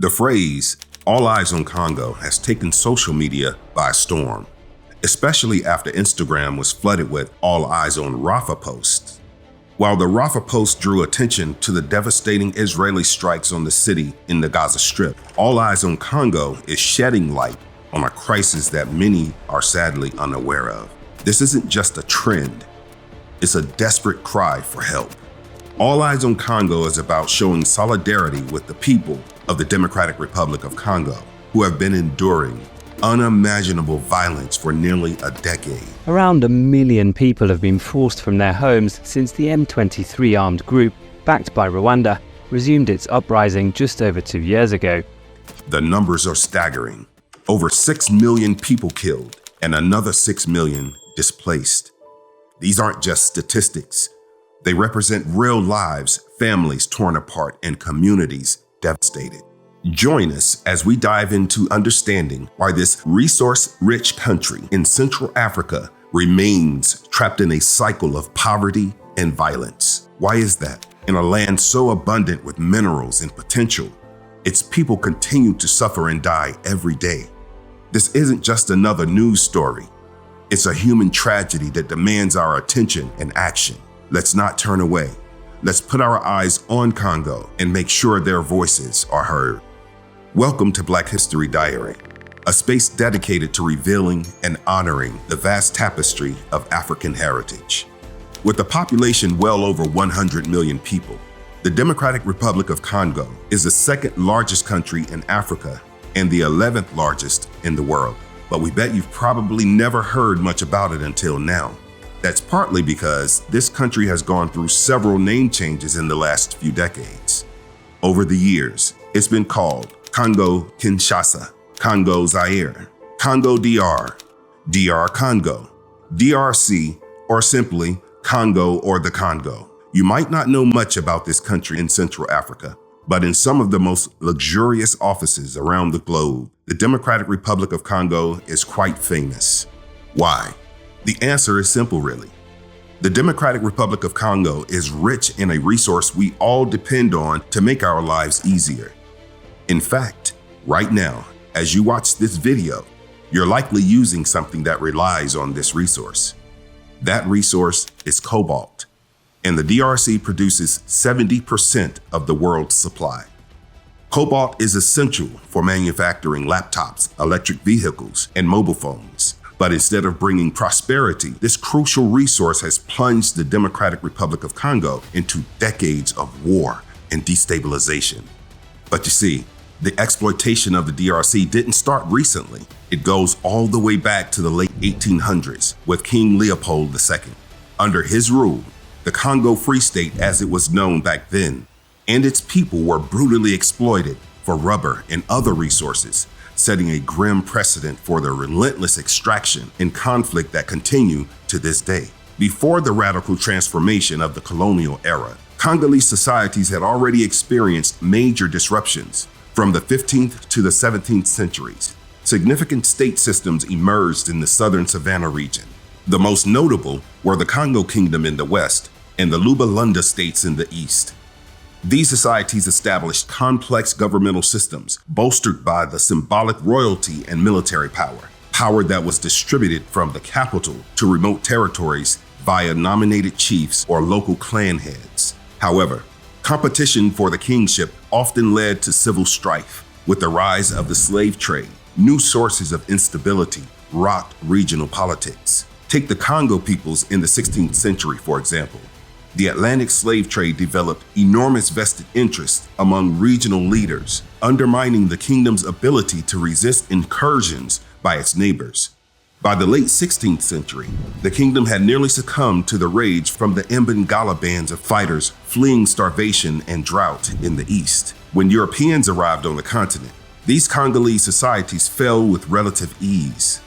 The phrase, "all eyes on Congo," has taken social media by storm, especially after Instagram was flooded with "all eyes on Rafah" posts. While the Rafah post drew attention to the devastating Israeli strikes on the city in the Gaza Strip, "all eyes on Congo" is shedding light on a crisis that many are sadly unaware of. This isn't just a trend, it's a desperate cry for help. All Eyes on Congo is about showing solidarity with the people of the Democratic Republic of Congo, who have been enduring unimaginable violence for nearly a decade. Around 1 million people have been forced from their homes since the M23 armed group, backed by Rwanda, resumed its uprising just over 2 years ago. The numbers are staggering. Over 6 million people killed and another 6 million displaced. These aren't just statistics. They represent real lives, families torn apart, and communities devastated. Join us as we dive into understanding why this resource-rich country in Central Africa remains trapped in a cycle of poverty and violence. Why is that? In a land so abundant with minerals and potential, its people continue to suffer and die every day. This isn't just another news story. It's a human tragedy that demands our attention and action. Let's not turn away. Let's put our eyes on Congo and make sure their voices are heard. Welcome to Black History Diary, a space dedicated to revealing and honoring the vast tapestry of African heritage. With a population well over 100 million people, the Democratic Republic of Congo is the second largest country in Africa and the 11th largest in the world. But we bet you've probably never heard much about it until now. That's partly because this country has gone through several name changes in the last few decades. Over the years, it's been called Congo Kinshasa, Congo Zaire, Congo DR, DR Congo, DRC, or simply Congo or the Congo. You might not know much about this country in Central Africa, but in some of the most luxurious offices around the globe, the Democratic Republic of Congo is quite famous. Why? The answer is simple, really. The Democratic Republic of Congo is rich in a resource we all depend on to make our lives easier. In fact, right now, as you watch this video, you're likely using something that relies on this resource. That resource is cobalt, and the DRC produces 70% of the world's supply. Cobalt is essential for manufacturing laptops, electric vehicles, and mobile phones. But instead of bringing prosperity, this crucial resource has plunged the Democratic Republic of Congo into decades of war and destabilization. But you see, the exploitation of the DRC didn't start recently. It goes all the way back to the late 1800s with King Leopold II. Under his rule, the Congo Free State, as it was known back then, and its people were brutally exploited for rubber and other resources, setting a grim precedent for the relentless extraction and conflict that continue to this day. Before the radical transformation of the colonial era, Congolese societies had already experienced major disruptions. From the 15th to the 17th centuries, significant state systems emerged in the southern Savannah region. The most notable were the Congo Kingdom in the west and the Lubalunda states in the east. These societies established complex governmental systems bolstered by the symbolic royalty and military power that was distributed from the capital to remote territories via nominated chiefs or local clan heads. However, competition for the kingship often led to civil strife. With the rise of the slave trade, new sources of instability rocked regional politics. Take the Congo peoples in the 16th century, for example. The Atlantic slave trade developed enormous vested interests among regional leaders, undermining the kingdom's ability to resist incursions by its neighbors. By the late 16th century, the kingdom had nearly succumbed to the rage from the Mbangala bands of fighters fleeing starvation and drought in the east. When Europeans arrived on the continent, these Congolese societies fell with relative ease.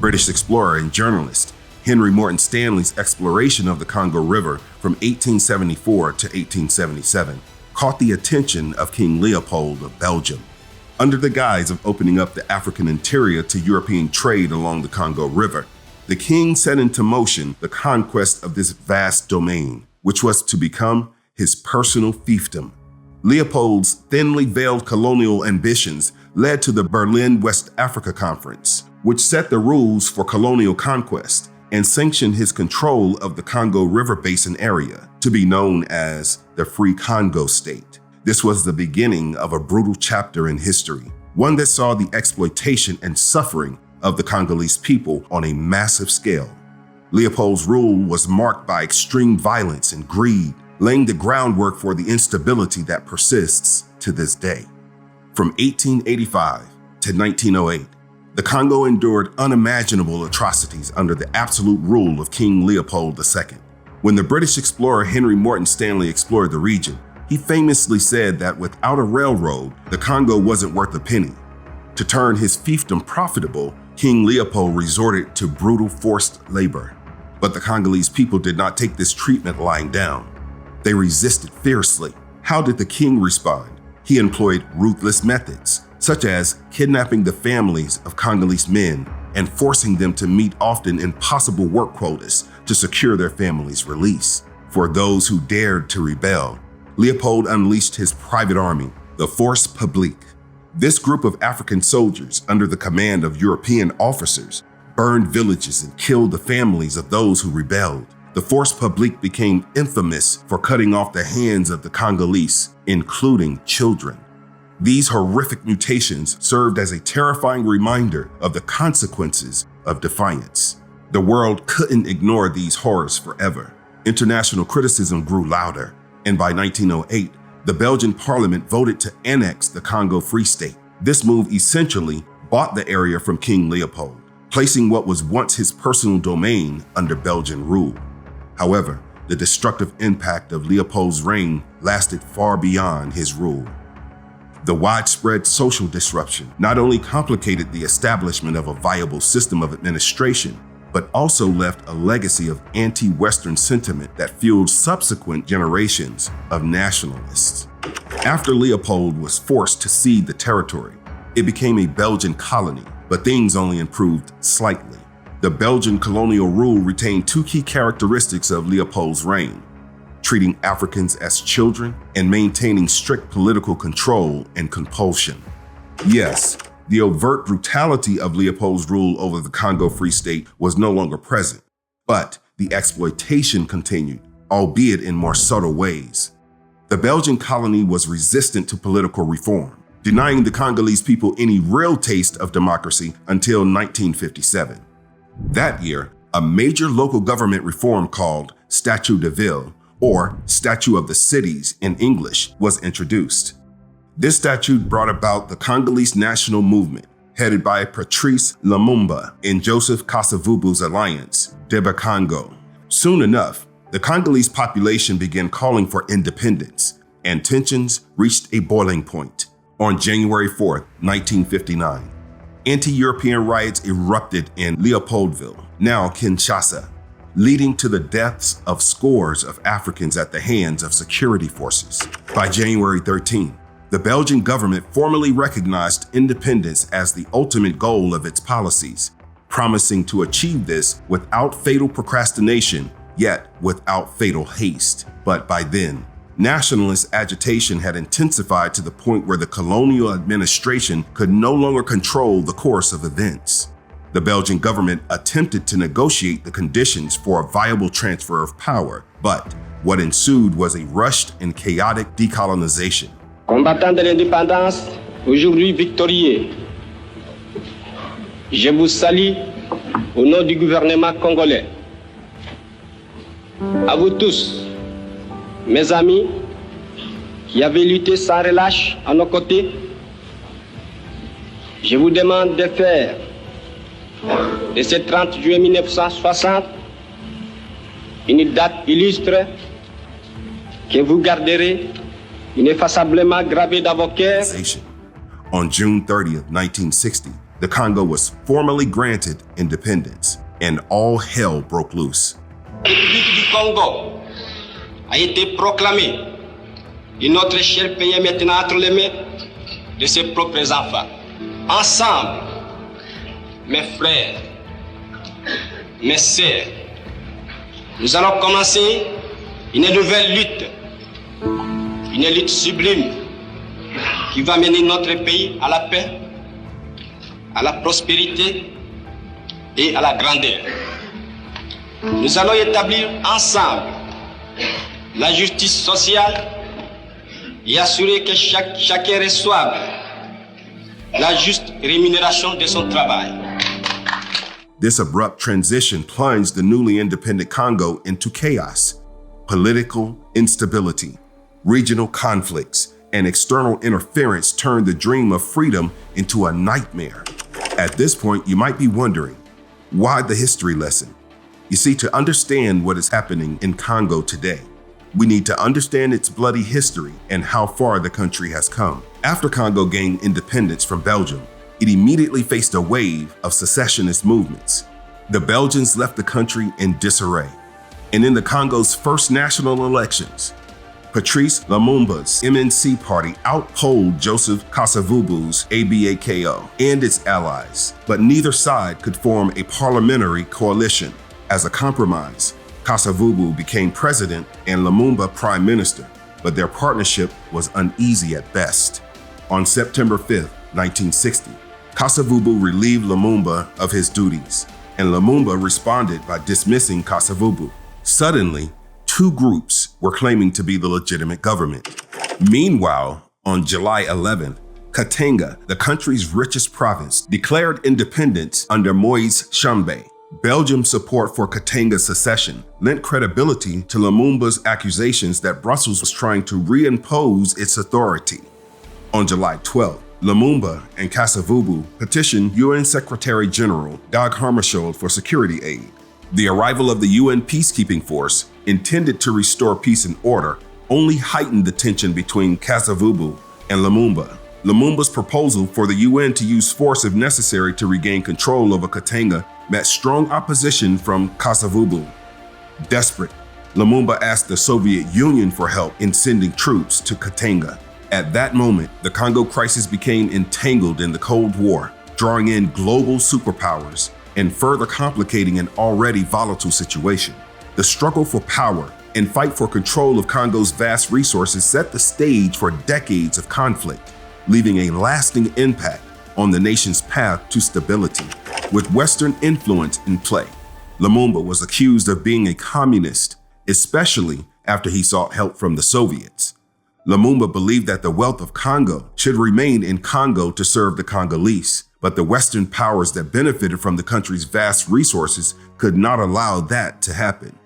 British explorer and journalist Henry Morton Stanley's exploration of the Congo River from 1874 to 1877 caught the attention of King Leopold of Belgium. Under the guise of opening up the African interior to European trade along the Congo River, the king set into motion the conquest of this vast domain, which was to become his personal fiefdom. Leopold's thinly veiled colonial ambitions led to the Berlin West Africa Conference, which set the rules for colonial conquest and sanctioned his control of the Congo River Basin area, to be known as the Free Congo State. This was the beginning of a brutal chapter in history, one that saw the exploitation and suffering of the Congolese people on a massive scale. Leopold's rule was marked by extreme violence and greed, laying the groundwork for the instability that persists to this day. From 1885 to 1908, the Congo endured unimaginable atrocities under the absolute rule of King Leopold II. When the British explorer Henry Morton Stanley explored the region, he famously said that without a railroad, the Congo wasn't worth a penny. To turn his fiefdom profitable, King Leopold resorted to brutal forced labor. But the Congolese people did not take this treatment lying down. They resisted fiercely. How did the king respond? He employed ruthless methods, such as kidnapping the families of Congolese men and forcing them to meet often impossible work quotas to secure their families' release. For those who dared to rebel, Leopold unleashed his private army, the Force Publique. This group of African soldiers, under the command of European officers, burned villages and killed the families of those who rebelled. The Force Publique became infamous for cutting off the hands of the Congolese, including children. These horrific mutations served as a terrifying reminder of the consequences of defiance. The world couldn't ignore these horrors forever. International criticism grew louder, and by 1908, the Belgian parliament voted to annex the Congo Free State. This move essentially bought the area from King Leopold, placing what was once his personal domain under Belgian rule. However, the destructive impact of Leopold's reign lasted far beyond his rule. The widespread social disruption not only complicated the establishment of a viable system of administration, but also left a legacy of anti-Western sentiment that fueled subsequent generations of nationalists. After Leopold was forced to cede the territory, it became a Belgian colony, but things only improved slightly. The Belgian colonial rule retained two key characteristics of Leopold's reign: treating Africans as children and maintaining strict political control and compulsion. Yes, the overt brutality of Leopold's rule over the Congo Free State was no longer present, but the exploitation continued, albeit in more subtle ways. The Belgian colony was resistant to political reform, denying the Congolese people any real taste of democracy until 1957. That year, a major local government reform called Statut de Ville, or Statute of the Cities in English, was introduced. This statute brought about the Congolese national movement, headed by Patrice Lumumba and Joseph Kasavubu's alliance, Deba Congo. Soon enough, the Congolese population began calling for independence, and tensions reached a boiling point. On January 4, 1959, anti-European riots erupted in Leopoldville, now Kinshasa, leading to the deaths of scores of Africans at the hands of security forces. By January 13, the Belgian government formally recognized independence as the ultimate goal of its policies, promising to achieve this without fatal procrastination, yet without fatal haste. But by then, nationalist agitation had intensified to the point where the colonial administration could no longer control the course of events. The Belgian government attempted to negotiate the conditions for a viable transfer of power, but what ensued was a rushed and chaotic decolonization. Combattants de l'indépendance, aujourd'hui victorieux, je vous salue au nom du gouvernement congolais. À vous tous, mes amis, qui avez lutté sans relâche à nos côtés, je vous demande de faire de ce 30 juillet 1960 une date illustre que vous garderez ineffaçablement gravée dans vos cœurs. On June 30th, 1960, the Congo was formally granted independence, and all hell broke loose. La République du Congo a été proclamée et notre cher pays est maintenant entre les mains de ses propres enfants. Ensemble, mes frères, mes sœurs, nous allons commencer une nouvelle lutte une lutte sublime qui va mener notre pays à la paix, à la prospérité et à la grandeur. Nous allons établir ensemble la justice sociale et assurer que chacun reçoive la juste rémunération de son travail. This abrupt transition plunged the newly independent Congo into chaos, political instability, regional conflicts, and external interference turned the dream of freedom into a nightmare. At this point, you might be wondering, why the history lesson? You see, to understand what is happening in Congo today, we need to understand its bloody history and how far the country has come. After Congo gained independence from Belgium, it immediately faced a wave of secessionist movements. The Belgians left the country in disarray. And in the Congo's first national elections, Patrice Lumumba's MNC party outpolled Joseph Kasavubu's ABAKO and its allies, but neither side could form a parliamentary coalition. As a compromise, Kasavubu became president and Lumumba prime minister, but their partnership was uneasy at best. On September 5, 1960, Kasavubu relieved Lumumba of his duties, and Lumumba responded by dismissing Kasavubu. Suddenly, two groups were claiming to be the legitimate government. Meanwhile, on July 11th, Katanga, the country's richest province, declared independence under Moise Tshombe. Belgium's support for Katanga's secession lent credibility to Lumumba's accusations that Brussels was trying to reimpose its authority. On July 12th, Lumumba and Kasavubu petitioned UN Secretary General Dag Hammarskjöld for security aid. The arrival of the UN peacekeeping force, intended to restore peace and order, only heightened the tension between Kasavubu and Lumumba. Lumumba's proposal for the UN to use force if necessary to regain control over Katanga met strong opposition from Kasavubu. Desperate, Lumumba asked the Soviet Union for help in sending troops to Katanga. At that moment, the Congo crisis became entangled in the Cold War, drawing in global superpowers and further complicating an already volatile situation. The struggle for power and fight for control of Congo's vast resources set the stage for decades of conflict, leaving a lasting impact on the nation's path to stability. With Western influence in play, Lumumba was accused of being a communist, especially after he sought help from the Soviets. Lumumba believed that the wealth of Congo should remain in Congo to serve the Congolese, but the Western powers that benefited from the country's vast resources could not allow that to happen.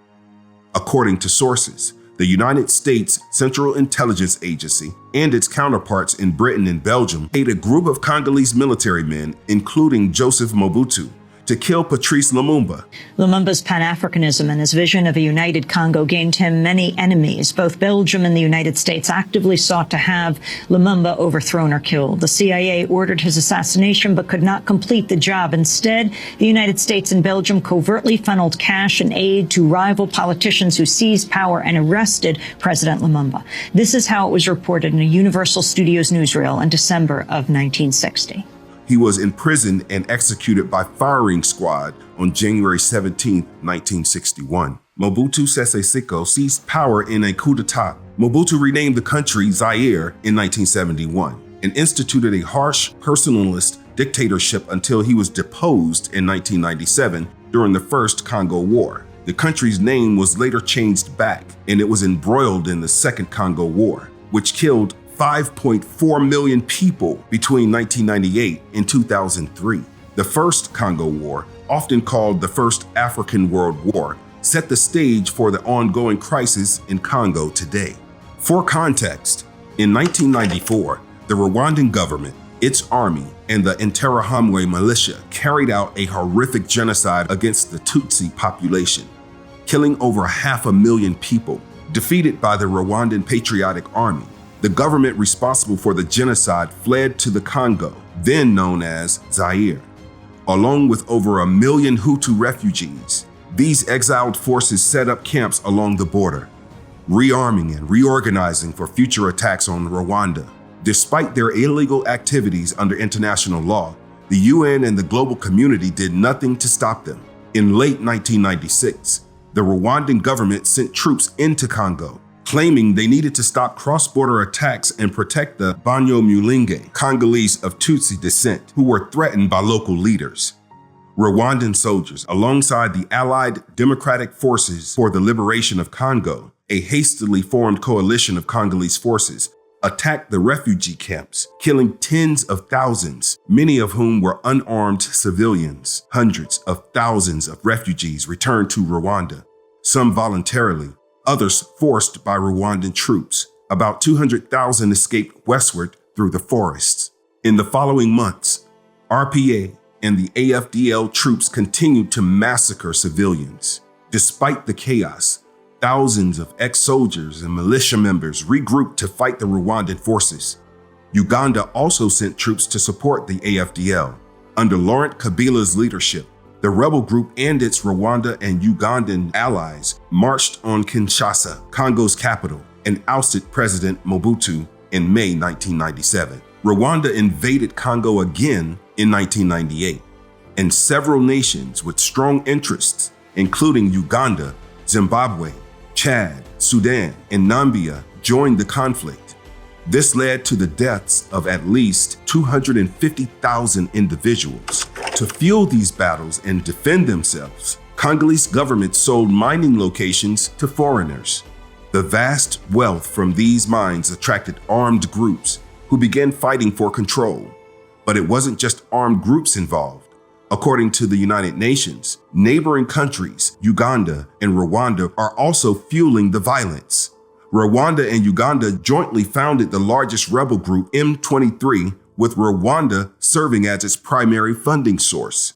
According to sources, the United States Central Intelligence Agency and its counterparts in Britain and Belgium paid a group of Congolese military men, including Joseph Mobutu, to kill Patrice Lumumba. Lumumba's Pan-Africanism and his vision of a united Congo gained him many enemies. Both Belgium and the United States actively sought to have Lumumba overthrown or killed. The CIA ordered his assassination but could not complete the job. Instead, the United States and Belgium covertly funneled cash and aid to rival politicians who seized power and arrested President Lumumba. This is how it was reported in a Universal Studios newsreel in December of 1960. He was imprisoned and executed by firing squad on January 17, 1961. Mobutu Sese Seko seized power in a coup d'etat. Mobutu renamed the country Zaire in 1971 and instituted a harsh personalist dictatorship until he was deposed in 1997 during the First Congo War. The country's name was later changed back, and it was embroiled in the Second Congo War, which killed 5.4 million people between 1998 and 2003. The First Congo War, often called the First African World War, set the stage for the ongoing crisis in Congo today. For context, in 1994, the Rwandan government, its army, and the Interahamwe militia carried out a horrific genocide against the Tutsi population, killing over 500,000 people. Defeated by the Rwandan Patriotic Army, the government responsible for the genocide fled to the Congo, then known as Zaire. Along with over 1 million Hutu refugees, these exiled forces set up camps along the border, rearming and reorganizing for future attacks on Rwanda. Despite their illegal activities under international law, the UN and the global community did nothing to stop them. In late 1996, the Rwandan government sent troops into Congo, claiming they needed to stop cross-border attacks and protect the Banyamulenge, Congolese of Tutsi descent, who were threatened by local leaders. Rwandan soldiers, alongside the Allied Democratic Forces for the Liberation of Congo, a hastily formed coalition of Congolese forces, attacked the refugee camps, killing tens of thousands, many of whom were unarmed civilians. Hundreds of thousands of refugees returned to Rwanda, some voluntarily, others forced by Rwandan troops. About 200,000 escaped westward through the forests. In the following months, RPA and the AFDL troops continued to massacre civilians. Despite the chaos, thousands of ex-soldiers and militia members regrouped to fight the Rwandan forces. Uganda also sent troops to support the AFDL. Under Laurent Kabila's leadership, the rebel group and its Rwanda and Ugandan allies marched on Kinshasa, Congo's capital, and ousted President Mobutu in May 1997. Rwanda invaded Congo again in 1998, and several nations with strong interests, including Uganda, Zimbabwe, Chad, Sudan, and Namibia, joined the conflict. This led to the deaths of at least 250,000 individuals. To fuel these battles and defend themselves, Congolese government sold mining locations to foreigners. The vast wealth from these mines attracted armed groups who began fighting for control. But it wasn't just armed groups involved. According to the United Nations, neighboring countries, Uganda and Rwanda, are also fueling the violence. Rwanda and Uganda jointly founded the largest rebel group, M23, with Rwanda serving as its primary funding source.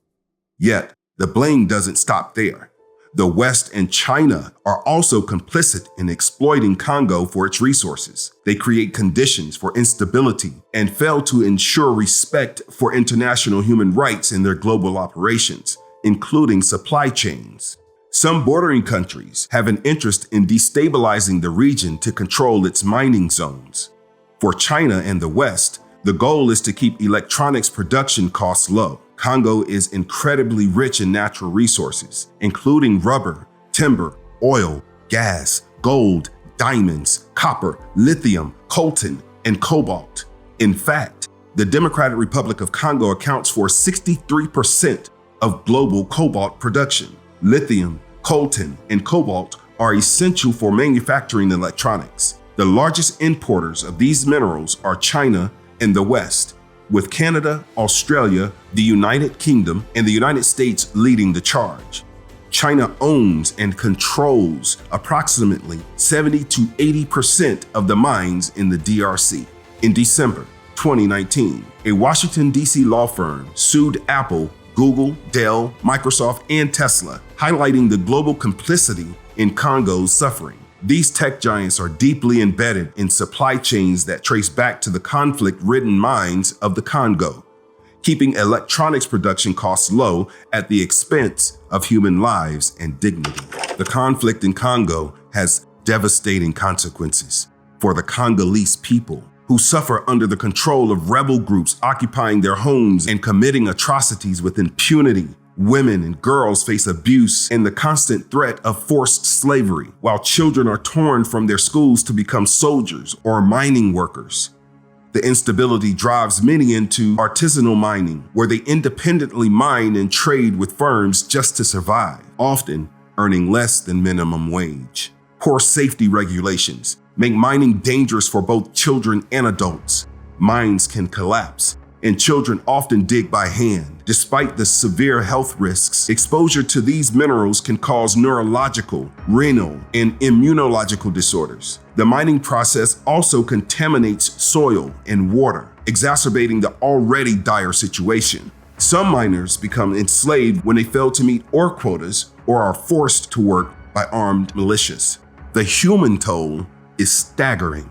Yet, the blame doesn't stop there. The West and China are also complicit in exploiting Congo for its resources. They create conditions for instability and fail to ensure respect for international human rights in their global operations, including supply chains. Some bordering countries have an interest in destabilizing the region to control its mining zones. For China and the West, the goal is to keep electronics production costs low. Congo is incredibly rich in natural resources, including rubber, timber, oil, gas, gold, diamonds, copper, lithium, coltan, and cobalt. In fact, the Democratic Republic of Congo accounts for 63% of global cobalt production. Lithium, coltan, and cobalt are essential for manufacturing electronics. The largest importers of these minerals are China and the West, with Canada, Australia, the United Kingdom, and the United States leading the charge. China owns and controls approximately 70 to 80% of the mines in the DRC. In December 2019, a Washington, D.C. law firm sued Apple, Google, Dell, Microsoft, and Tesla, highlighting the global complicity in Congo's suffering. These tech giants are deeply embedded in supply chains that trace back to the conflict-ridden mines of the Congo, keeping electronics production costs low at the expense of human lives and dignity. The conflict in Congo has devastating consequences for the Congolese people, who suffer under the control of rebel groups occupying their homes and committing atrocities with impunity. Women and girls face abuse and the constant threat of forced slavery, while children are torn from their schools to become soldiers or mining workers. The instability drives many into artisanal mining, where they independently mine and trade with firms just to survive, often earning less than minimum wage. Poor safety regulations make mining dangerous for both children and adults. Mines can collapse, and children often dig by hand. Despite the severe health risks, exposure to these minerals can cause neurological, renal, and immunological disorders. The mining process also contaminates soil and water, exacerbating the already dire situation. Some miners become enslaved when they fail to meet ore quotas or are forced to work by armed militias. The human toll is staggering.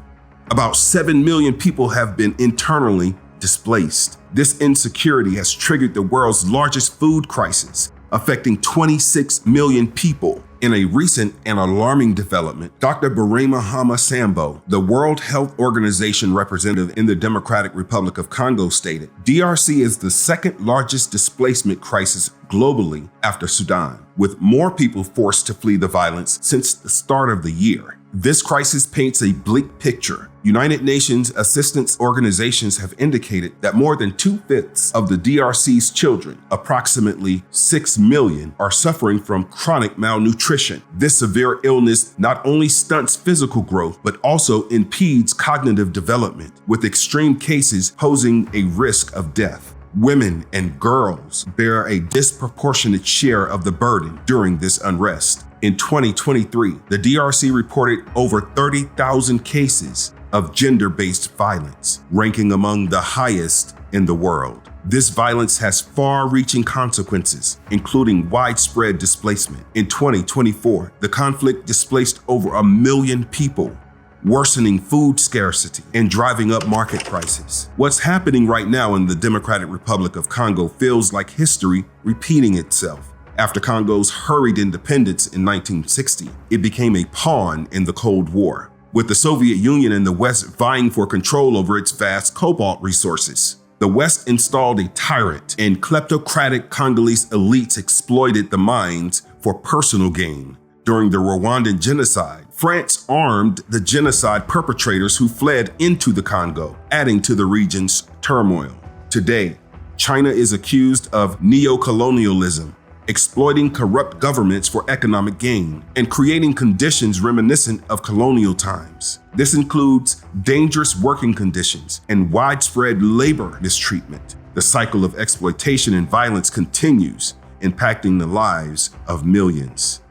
About 7 million people have been internally displaced. This insecurity has triggered the world's largest food crisis, affecting 26 million people. In a recent and alarming development, Dr. Barema Hama Sambo, the World Health Organization representative in the Democratic Republic of Congo, stated, DRC is the second largest displacement crisis globally after Sudan, with more people forced to flee the violence since the start of the year. This crisis paints a bleak picture. United Nations assistance organizations have indicated that more than 2/5 of the DRC's children, approximately 6 million, are suffering from chronic malnutrition. This severe illness not only stunts physical growth, but also impedes cognitive development, with extreme cases posing a risk of death. Women and girls bear a disproportionate share of the burden during this unrest. In 2023, the DRC reported over 30,000 cases of gender-based violence, ranking among the highest in the world. This violence has far-reaching consequences, including widespread displacement. In 2024, the conflict displaced over 1 million people, worsening food scarcity and driving up market prices. What's happening right now in the Democratic Republic of Congo feels like history repeating itself. After Congo's hurried independence in 1960, it became a pawn in the Cold War, with the Soviet Union and the West vying for control over its vast cobalt resources. The West installed a tyrant, and kleptocratic Congolese elites exploited the mines for personal gain. During the Rwandan genocide, France armed the genocide perpetrators who fled into the Congo, adding to the region's turmoil. Today, China is accused of neocolonialism, exploiting corrupt governments for economic gain, and creating conditions reminiscent of colonial times. This includes dangerous working conditions and widespread labor mistreatment. The cycle of exploitation and violence continues, impacting the lives of millions.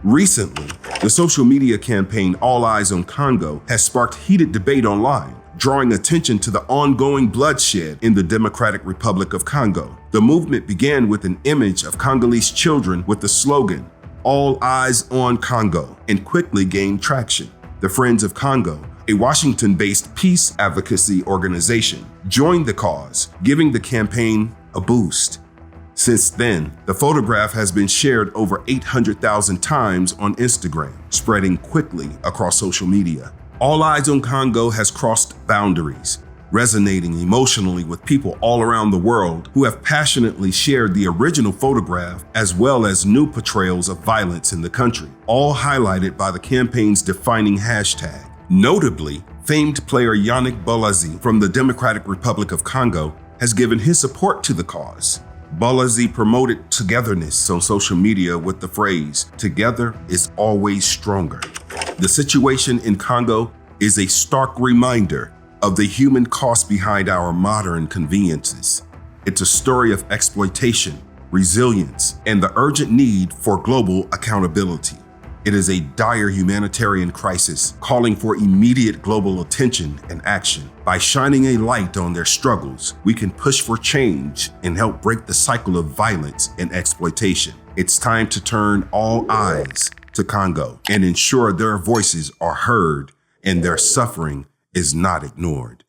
Recently, the social media campaign All Eyes on Congo has sparked heated debate online, drawing attention to the ongoing bloodshed in the Democratic Republic of Congo. The movement began with an image of Congolese children with the slogan, "All Eyes on Congo," and quickly gained traction. The Friends of Congo, a Washington-based peace advocacy organization, joined the cause, giving the campaign a boost. Since then, the photograph has been shared over 800,000 times on Instagram, spreading quickly across social media. All Eyes on Congo has crossed boundaries, resonating emotionally with people all around the world who have passionately shared the original photograph as well as new portrayals of violence in the country, all highlighted by the campaign's defining hashtag. Notably, famed player Yannick Bolazi from the Democratic Republic of Congo has given his support to the cause. Bolazi promoted togetherness on social media with the phrase, "Together is always stronger." The situation in Congo is a stark reminder of the human cost behind our modern conveniences. It's a story of exploitation, resilience, and the urgent need for global accountability. It is a dire humanitarian crisis calling for immediate global attention and action. By shining a light on their struggles, we can push for change and help break the cycle of violence and exploitation. It's time to turn all eyes to Congo and ensure their voices are heard and their suffering is not ignored.